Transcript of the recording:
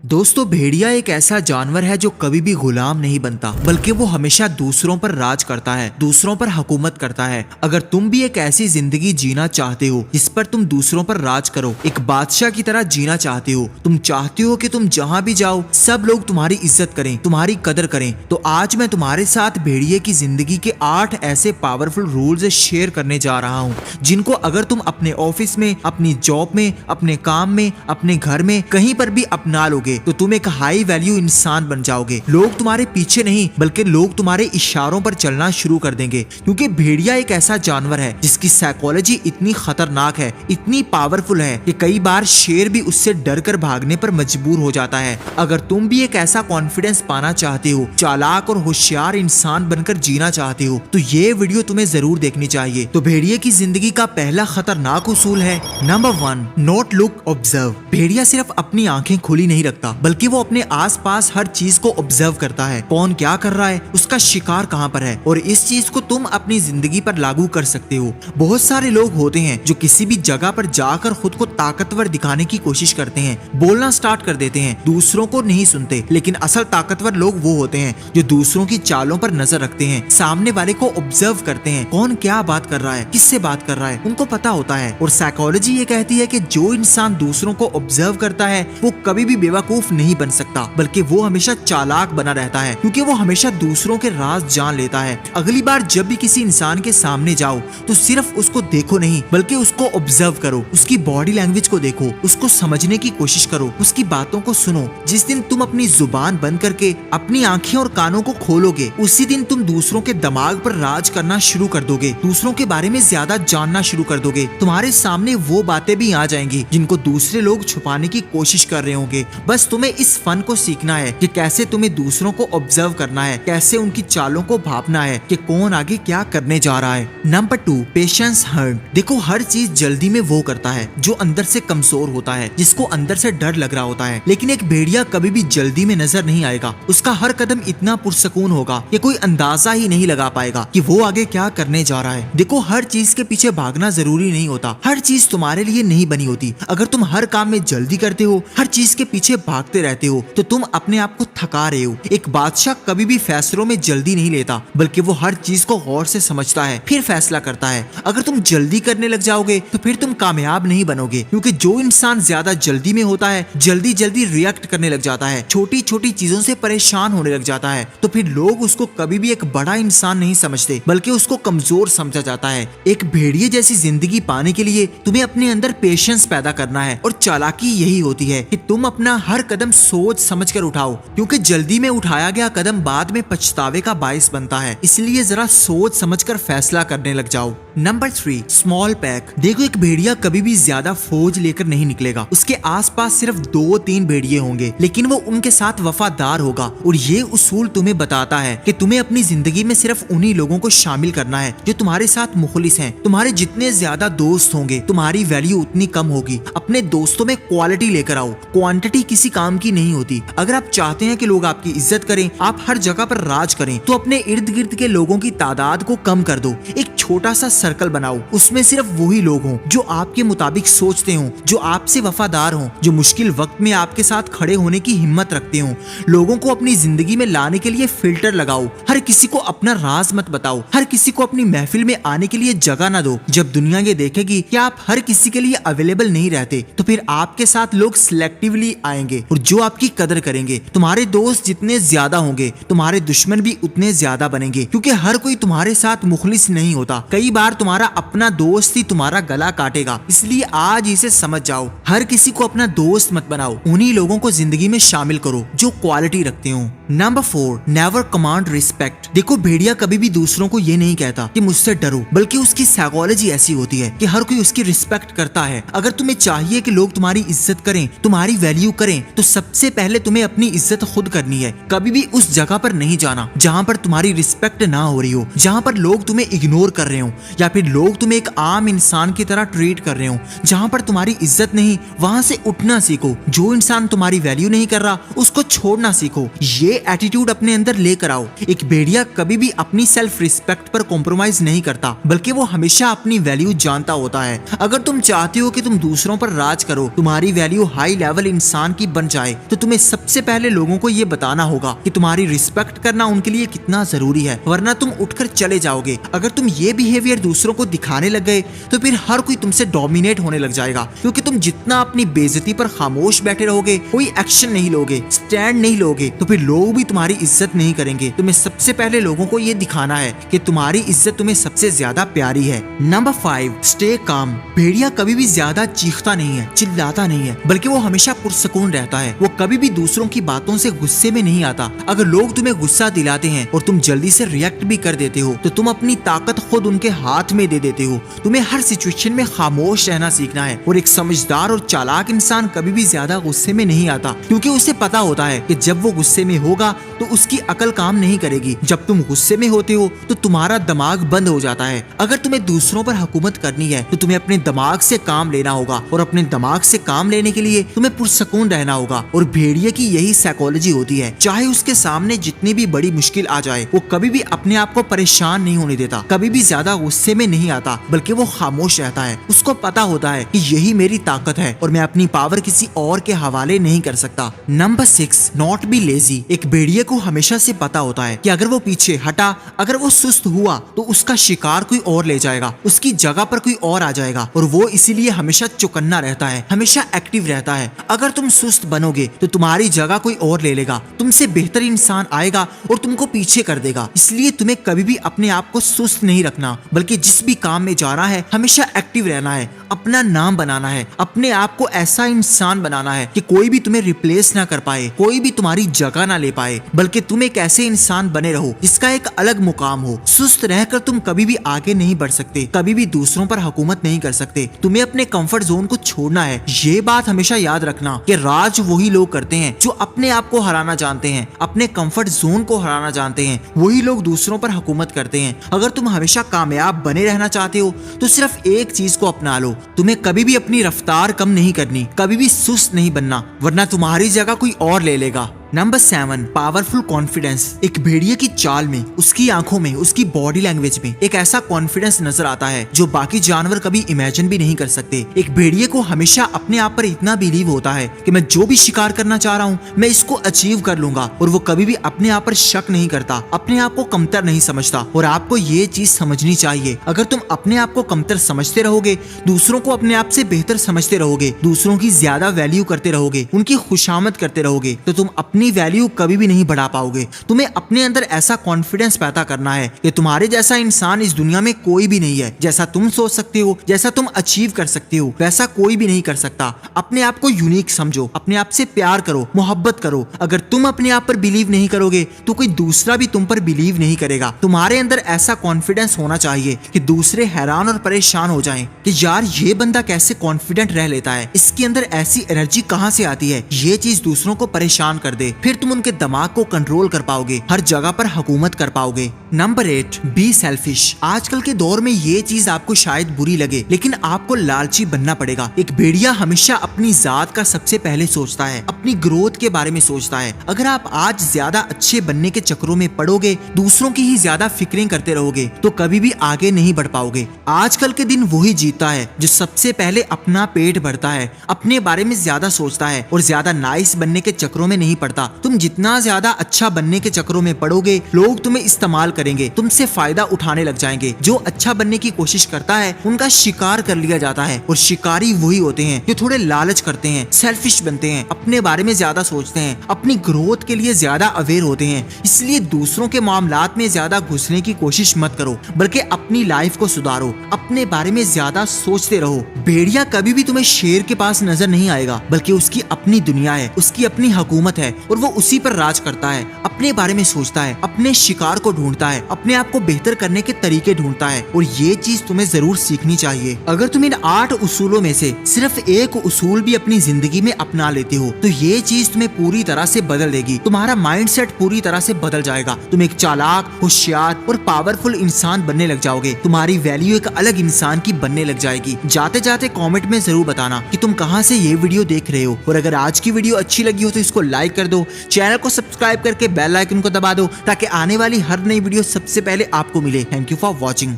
दोस्तों, भेड़िया एक ऐसा जानवर है जो कभी भी गुलाम नहीं बनता, बल्कि वो हमेशा दूसरों पर राज करता है, दूसरों पर हुकूमत करता है। अगर तुम भी एक ऐसी जिंदगी जीना चाहते हो जिस पर तुम दूसरों पर राज करो, एक बादशाह की तरह जीना चाहते हो, तुम चाहते हो कि तुम जहाँ भी जाओ सब लोग तुम्हारी इज्जत करें, तुम्हारी कदर करें, तो आज मैं तुम्हारे साथ भेड़िए की जिंदगी के 8 ऐसे पावरफुल रूल्स शेयर करने जा रहा हूँ, जिनको अगर तुम अपने ऑफिस में, अपनी जॉब में, अपने काम में, अपने घर में कहीं पर भी अपना लोगे तो तुम एक हाई वैल्यू इंसान बन जाओगे। लोग तुम्हारे पीछे नहीं बल्कि लोग तुम्हारे इशारों पर चलना शुरू कर देंगे, क्योंकि भेड़िया एक ऐसा जानवर है जिसकी साइकोलॉजी इतनी खतरनाक है, इतनी पावरफुल है कि कई बार शेर भी उससे डर कर भागने पर मजबूर हो जाता है। अगर तुम भी एक ऐसा कॉन्फिडेंस पाना चाहते हो, चालाक और होशियार इंसान बनकर जीना चाहते हो, तो ये वीडियो तुम्हें जरूर देखनी चाहिए। तो भेड़िए की जिंदगी का पहला खतरनाक उसूल है नंबर 1, नॉट लुक ऑब्जर्व। भेड़िया सिर्फ अपनी आंखें खुली नहीं रखता, बल्कि वो अपने आसपास हर चीज को ऑब्जर्व करता है। कौन क्या कर रहा है, उसका शिकार कहाँ पर है, और इस चीज को तुम अपनी जिंदगी पर लागू कर सकते हो। बहुत सारे लोग होते हैं जो किसी भी जगह पर जाकर खुद को ताकतवर दिखाने की कोशिश करते हैं, बोलना स्टार्ट कर देते हैं, दूसरों को नहीं सुनते। लेकिन असल ताकतवर लोग वो होते हैं जो दूसरों की चालों पर नजर रखते हैं, सामने वाले को ऑब्जर्व करते हैं, कौन क्या बात कर रहा है, किससे बात कर रहा है, उनको पता होता है। और साइकोलॉजी ये कहती है कि जो इंसान दूसरों को ऑब्जर्व करता है वो कभी भी बेवकूफ नहीं बन सकता, बल्कि वो हमेशा चालाक बना रहता है, क्योंकि वो हमेशा दूसरों के राज जान लेता है। अगली बार जब भी किसी इंसान के सामने जाओ तो सिर्फ उसको देखो नहीं, बल्कि उसको ऑब्जर्व करो, उसकी बॉडी लैंग्वेज को देखो, उसको समझने की कोशिश करो, उसकी बातों को सुनो। जिस दिन तुम अपनी जुबान बंद करके अपनी आंखें और कानों को खोलोगे, उसी दिन तुम दूसरों के दिमाग पर राज करना शुरू कर दोगे, दूसरों के बारे में ज्यादा जानना शुरू कर दोगे। तुम्हारे सामने वो बातें भी आ जाएंगी जिनको दूसरे लोग छुपाने की कोशिश कर रहे होंगे। बस तुम्हें इस फन को सीखना है कि कैसे तुम्हें दूसरों को ऑब्जर्व करना है, कैसे उनकी चालों को भापना है कि कौन आगे क्या करने जा रहा है। Number 2, patience hurt. देखो, हर चीज जल्दी में वो करता है जो अंदर से कमजोर होता है, जिसको अंदर से डर लग रहा होता है। लेकिन एक भेड़िया कभी भी जल्दी में नजर नहीं आएगा। उसका हर कदम इतना पुरसकून होगा कि कोई अंदाजा ही नहीं लगा पाएगा कि वो आगे क्या करने जा रहा है। देखो, हर चीज के पीछे भागना जरूरी नहीं होता, हर चीज तुम्हारे लिए नहीं बनी होती। अगर तुम हर काम में जल्दी करते हो, हर चीज के पीछे भागते रहते हो, तो तुम अपने आप को थका रहे हो। एक बादशाह कभी भी फैसलों में जल्दी नहीं लेता, बल्कि वो हर चीज को गौर से समझता है, फिर फैसला करता है। अगर तुम जल्दी करने लग जाओगे तो फिर तुम कामयाब नहीं बनोगे, क्योंकि जो इंसान ज्यादा जल्दी में होता है, जल्दी जल्दी रिएक्ट करने लग जाता है, छोटी छोटी चीजों से परेशान होने लग जाता है, तो फिर लोग उसको कभी भी एक बड़ा इंसान नहीं समझते, बल्कि उसको कमजोर समझा जाता है। एक भेड़िए जैसी जिंदगी पाने के लिए तुम्हें अपने अंदर पेशेंस पैदा करना है, और चालाकी यही होती है कि तुम अपना हर कदम सोच समझ कर उठाओ, क्योंकि जल्दी में उठाया गया कदम बाद में पछतावे का बायस बनता है। इसलिए जरा सोच समझकर फैसला करने लग जाओ। Number 3, small pack. देखो, एक भेड़िया कभी भी ज्यादा फौज लेकर नहीं निकलेगा। उसके आसपास सिर्फ 2-3 भेड़िए होंगे, लेकिन वो उनके साथ वफादार होगा। और ये उसूल तुम्हें बताता है कि तुम्हें अपनी जिंदगी में सिर्फ उन्हीं लोगों को शामिल करना है जो तुम्हारे साथ मुखलिस हैं। तुम्हारे जितने ज्यादा दोस्त होंगे, तुम्हारी वैल्यू उतनी कम होगी। अपने दोस्तों में क्वालिटी लेकर आओ, क्वांटिटी किसी काम की नहीं होती। अगर आप चाहते हैं कि लोग आपकी इज्जत करें, आप हर जगह पर राज करें, तो अपने इर्द गिर्द के लोगों की तादाद को कम कर दो। एक छोटा सा सर्कल बनाओ, उसमें सिर्फ वही लोग हों जो आपके मुताबिक सोचते हों, जो आपसे वफादार हों, जो मुश्किल वक्त में आपके साथ खड़े होने की हिम्मत रखते हों। लोगों को अपनी जिंदगी में लाने के लिए फिल्टर लगाओ। हर किसी को अपना राज मत बताओ, हर किसी को अपनी महफिल में आने के लिए जगह ना दो। जब दुनिया ये देखेगी कि आप हर किसी के लिए अवेलेबल नहीं रहते, तो फिर आपके साथ लोग सिलेक्टिवली आएंगे, और जो आपकी कदर करेंगे। तुम्हारे दोस्त जितने ज्यादा होंगे, तुम्हारे दुश्मन भी उतने ज्यादा बनेंगे, क्योंकि हर कोई तुम्हारे साथ मुखलिस नहीं होता। कई बार तुम्हारा अपना दोस्त ही तुम्हारा गला काटेगा। इसलिए आज इसे समझ जाओ, हर किसी को अपना दोस्त मत बनाओ, उन्हीं लोगों को जिंदगी में शामिल करो जो क्वालिटी रखते हो। Number 4, never command respect. देखो, भेड़िया कभी भी दूसरों को ये नहीं कहता कि मुझसे डरो, बल्कि उसकी साइकोलॉजी ऐसी होती है कि हर कोई उसकी रिस्पेक्ट करता है। अगर तुम्हें चाहिए कि लोग तुम्हारी इज्जत करें, तुम्हारी वैल्यू करें, तो सबसे पहले तुम्हें अपनी इज्जत खुद करनी है। कभी भी उस जगह पर नहीं जाना जहां पर तुम्हारी रिस्पेक्ट ना हो रही हो, जहां पर लोग तुम्हें इग्नोर कर रहे हो, या फिर लोग तुम्हें एक आम इंसान की तरह ट्रीट कर रहे हो, जहाँ पर तुम्हारी इज्जत नहीं, वहाँ से उठना सीखो। जो इंसान तुम्हारी वैल्यू नहीं कर रहा उसको छोड़ना सीखो। ये एटीट्यूड अपने अंदर लेकर आओ। एक भेड़िया कभी भी अपनी सेल्फ रिस्पेक्ट पर कॉम्प्रोमाइज नहीं करता, बल्कि वो हमेशा अपनी वैल्यू जानता होता है। अगर तुम चाहते हो कि तुम दूसरों पर राज करो, तुम्हारी वैल्यू हाई लेवल इंसान की बन जाए, तो तुम्हें सबसे पहले लोगों को ये बताना होगा कि तुम्हारी रिस्पेक्ट करना उनके लिए कितना जरूरी है, वरना तुम उठकर चले जाओगे। अगर तुम ये बिहेवियर दूसरों को दिखाने लग गए तो फिर हर कोई तुमसे डोमिनेट होने लग जाएगा, क्योंकि तुम जितना अपनी बेइज्जती पर खामोश बैठे रहोगे, कोई एक्शन नहीं लोगे, स्टैंड नहीं लोगे, तो फिर लोग भी तुम्हारी इज्जत नहीं करेंगे। तुम्हें सबसे पहले लोगों को ये दिखाना है कि तुम्हारी इज्जत तुम्हें सबसे ज्यादा प्यारी है। Number 5, stay calm. भेड़िया कभी भी ज्यादा चीखता नहीं है, चिल्लाता नहीं है, बल्कि वो हमेशा पुरसकून रहता है। वो कभी भी दूसरों की बातों से गुस्से में नहीं आता। अगर लोग तुम्हें गुस्सा दिलाते हैं और तुम जल्दी से रिएक्ट भी कर देते हो, तो तुम अपनी ताकत खुद उनके हाथ में दे देते हो। तुम्हें हर सिचुएशन में खामोश रहना सीखना है। और एक समझदार और चालाक इंसान कभी भी ज्यादा गुस्से में नहीं आता, क्योंकि उसे पता होता है कि जब वो गुस्से में होगा तो उसकी अकल काम नहीं करेगी। जब तुम गुस्से में होते हो तो तुम्हारा दिमाग बंद हो जाता है। अगर तुम्हें दूसरों पर हुकूमत करनी है तो तुम्हें अपने दिमाग से काम लेना होगा, और अपने दिमाग से काम लेने के लिए तुम्हें पुरसकून रहना होगा। और भेड़िए की यही साइकोलॉजी होती है। चाहे उसके सामने जितनी भी बड़ी मुश्किल आ जाए, वो कभी भी अपने आप को परेशान नहीं होने देता, कभी भी ज्यादा गुस्से में नहीं आता, बल्कि वो खामोश रहता है। उसको पता होता है कि यही मेरी ताकत है और मैं अपनी पावर किसी और के हवाले नहीं कर सकता। Number 6, not be lazy. एक भेड़िए को हमेशा से पता होता है कि अगर वो पीछे हटा, अगर वो सुस्त हुआ, तो उसका शिकार कोई और ले जाएगा, उसकी जगह पर कोई और आ जाएगा। और वो इसीलिए हमेशा चौकन्ना रहता है, हमेशा एक्टिव रहता है। अगर तुम सुस्त बनोगे तो तुम्हारी जगह कोई और ले लेगा, तुमसे बेहतर इंसान आएगा और तुमको पीछे कर देगा। इसलिए तुम्हें कभी भी अपने आप को सुस्त नहीं रखना, बल्कि जिस भी काम में जा रहा है हमेशा एक्टिव रहना है, अपना नाम बनाना है, अपने आप को ऐसा इंसान बनाना है कि कोई भी तुम्हें रिप्लेस ना कर पाए, कोई भी तुम्हारी जगह ना ले पाए, बल्कि तुम एक ऐसे इंसान बने रहो जिसका एक अलग मुकाम हो। सुस्त रहकर तुम कभी भी आगे नहीं बढ़ सकते, कभी भी दूसरों पर हुकूमत नहीं कर सकते। तुम्हें अपने कंफर्ट जोन को छोड़ना है। ये बात हमेशा याद रखना कि राज वही लोग करते हैं जो अपने आप को हराना जानते हैं, अपने कंफर्ट जोन को हराना जानते हैं। वही लोग दूसरों पर हुकूमत करते हैं। अगर तुम हमेशा कामयाब बने रहना चाहते हो तो सिर्फ एक चीज को अपना लो, तुम्हें कभी भी अपनी रफ्तार कम नहीं करनी, कभी भी सुस्त नहीं बनना, वरना तुम्हारी जगह कोई और ले लेगा। Number 7, powerful confidence. एक भेड़िए की चाल में, उसकी आंखों में, उसकी बॉडी लैंग्वेज में एक ऐसा कॉन्फिडेंस नजर आता है जो बाकी जानवर कभी इमेजिन भी नहीं कर सकते। एक भेड़िए को हमेशा अपने आप पर इतना बिलीव होता है कि मैं जो भी शिकार करना चाह रहा हूँ मैं इसको अचीव कर लूंगा, और वो कभी भी अपने आप पर शक नहीं करता, अपने आप को कमतर नहीं समझता। और आपको ये चीज समझनी चाहिए, अगर तुम अपने आप को कमतर समझते रहोगे, दूसरों को अपने आप से बेहतर समझते रहोगे, दूसरों की ज्यादा वैल्यू करते रहोगे, उनकी खुशामद करते रहोगे, तो तुम अपनी वैल्यू कभी भी नहीं बढ़ा पाओगे। तुम्हें अपने अंदर ऐसा कॉन्फिडेंस पैदा करना है कि तुम्हारे जैसा इंसान इस दुनिया में कोई भी नहीं है। जैसा तुम सोच सकते हो, जैसा तुम अचीव कर सकते हो, वैसा कोई भी नहीं कर सकता। अपने आप को यूनिक समझो, अपने आप से प्यार करो, मोहब्बत करो। अगर तुम अपने आप पर बिलीव नहीं करोगे तो कोई दूसरा भी तुम पर बिलीव नहीं करेगा। तुम्हारे अंदर ऐसा कॉन्फिडेंस होना चाहिए कि दूसरे हैरान और परेशान हो जाएं कि यार ये बंदा कैसे कॉन्फिडेंट रह लेता है, इसके अंदर ऐसी एनर्जी कहां से आती है। ये चीज दूसरों को परेशान कर दे, फिर तुम उनके दिमाग को कंट्रोल कर पाओगे, हर जगह पर हुकूमत कर पाओगे। Number 8, be selfish. आजकल के दौर में ये चीज आपको शायद बुरी लगे, लेकिन आपको लालची बनना पड़ेगा। एक भेड़िया हमेशा अपनी जात का सबसे पहले सोचता है, अपनी ग्रोथ के बारे में सोचता है। अगर आप आज ज्यादा अच्छे बनने के चक्रों में पड़ोगे, दूसरों की ही ज्यादा फिक्रें करते रहोगे, तो कभी भी आगे नहीं बढ़ पाओगे। आजकल के दिन वही जीता है जो सबसे पहले अपना पेट भरता है, अपने बारे में ज्यादा सोचता है और ज्यादा नाइस बनने के चक्रों में नहीं पड़ता। तुम जितना ज्यादा अच्छा बनने के चक्रों में पड़ोगे, लोग तुम्हें इस्तेमाल करेंगे, तुमसे फायदा उठाने लग जाएंगे। जो अच्छा बनने की कोशिश करता है उनका शिकार कर लिया जाता है, और शिकारी वही होते हैं जो थोड़े लालच करते हैं, सेल्फिश बनते हैं, अपने बारे में ज्यादा सोचते हैं, अपनी ग्रोथ के लिए ज्यादा अवेयर होते हैं। इसलिए दूसरों के मामलात में ज्यादा घुसने की कोशिश मत करो, बल्कि अपनी लाइफ को सुधारो, अपने बारे में ज्यादा सोचते रहो। भेड़िया कभी भी तुम्हें शेर के पास नजर नहीं आएगा, बल्कि उसकी अपनी दुनिया है, उसकी अपनी हुकूमत है और वो उसी पर राज करता है। अपने बारे में सोचता है, अपने शिकार को ढूंढता है, अपने आप को बेहतर करने के तरीके ढूंढता है। और ये चीज तुम्हें जरूर सीखनी चाहिए। अगर तुम इन 8 उसूलों में से सिर्फ एक उसूल भी अपनी जिंदगी में अपना लेते हो तो ये चीज तुम्हें पूरी तरह से बदल देगी। तुम्हारा माइंडसेट पूरी तरह से बदल जाएगा। तुम एक चालाक, होशियार और पावरफुल इंसान बनने लग जाओगे। तुम्हारी वैल्यू एक अलग इंसान की बनने लग जाएगी। जाते जाते कमेंट में जरूर बताना कि तुम कहां से ये वीडियो देख रहे हो। और अगर आज की वीडियो अच्छी लगी हो तो इसको लाइक कर दो, चैनल को सब्सक्राइब करके बेल आइकन को दबा दो ताकि आने वाली हर नई वीडियो सबसे पहले आपको मिले। Thank you for watching.